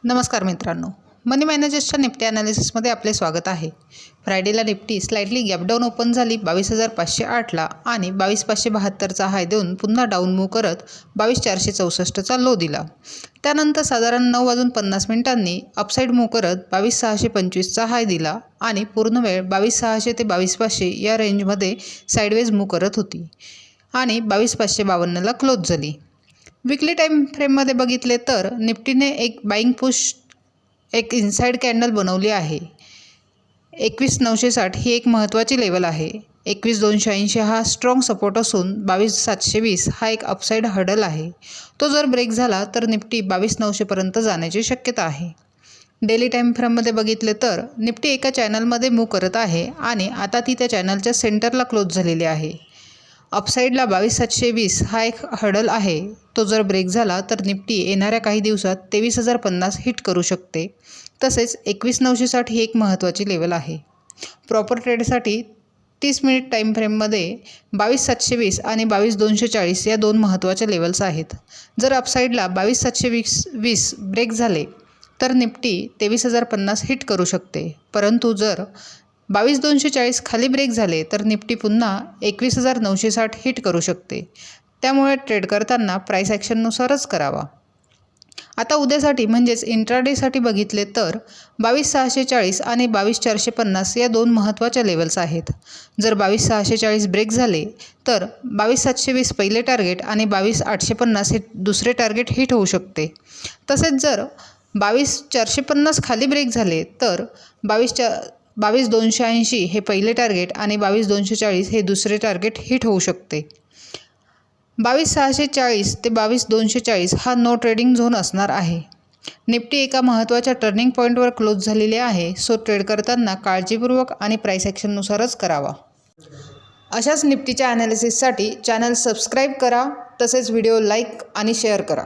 नमस्कार मित्रांनो, मनी मॅनेजर्सच्या निफ्टी ॲनालिसिसमध्ये आपले स्वागत आहे। फ्रायडेला Nifty slightly gap down open झाली 22,508ला आणि 22,572चा हाय देऊन पुन्हा डाऊन मूव्ह करत 22,464चा लो दिला। त्यानंतर साधारण 9:50 अपसाईड मूव्ह करत 22,625चा हाय दिला आणि पूर्ण वेळ 22,600 ते 22,500 या रेंजमध्ये साईडवेज मूव्ह करत होती आणि 22,552ला क्लोज झाली। वीकली टाइम फ्रेममध्ये बघितले तर निफ्टीने एक बाईंग पुश एक इनसाइड कॅन्डल बनवली आहे। 21,960 ही एक महत्त्वाची लेवल आहे। 21,280 हा स्ट्रॉंग सपोर्ट असून 22,720 हा एक अपसाइड हर्डल आहे। तो जर ब्रेक झाला तर निफ्टी 22,900 पर्यंत जाण्याची शक्यता आहे। डेली टाइम फ्रेममध्ये बघितले तर निफ्टी एका चॅनलमध्ये मूव्ह करत आहे आणि आता ती त्या चॅनलच्या सेंटरला क्लोज झालेली आहे। अपसाईडला 22,720 हा एक हर्डल आहे। तो जर ब्रेक झाला तर निफ्टी येणाऱ्या काही दिवसात 23,050 हिट करू शकते। तसेच 21,960 ही एक महत्त्वाची लेवल आहे। प्रॉपर ट्रेडसाठी 30 मिनिट टाईम फ्रेममध्ये 22,720 आणि 22,240 या दोन महत्त्वाच्या लेवल्स आहेत। जर अपसाईडला 22,720 ब्रेक झाले तर निफ्टी 23,050 हिट करू शकते, परंतु जर 22,240 खाली ब्रेक झाले तर निफ्टी पुन्हा 21,960 हिट करू शकते। त्यामुळे ट्रेड करताना प्राइस ॲक्शननुसारच करावा। आता उद्यासाठी म्हणजेच इंट्राडेसाठी बघितले तर 22,640 आणि 22,450 या दोन महत्त्वाच्या लेवल्स आहेत। जर 22,640 ब्रेक झाले तर 22,720 पहिले टार्गेट आणि 22,850 हे दुसरे टार्गेट हिट होऊ शकते। तसेच जर 22,450 खाली ब्रेक झाले तर 22,280 हे पहिले टार्गेट आणि 22,240 हे दुसरे टार्गेट हिट होऊ शकते। 22,640 ते 22,240 हा नो ट्रेडिंग झोन असणार आहे। निफ्टी एका महत्त्वाच्या टर्निंग पॉईंटवर क्लोज झालेली आहे, सो ट्रेड करताना काळजीपूर्वक आणि प्राइस ॲक्शननुसारच करावा। अशाच निफ्टीच्या ॲनालिसिससाठी चॅनल सबस्क्राईब करा, तसेच व्हिडिओ लाईक आणि शेअर करा।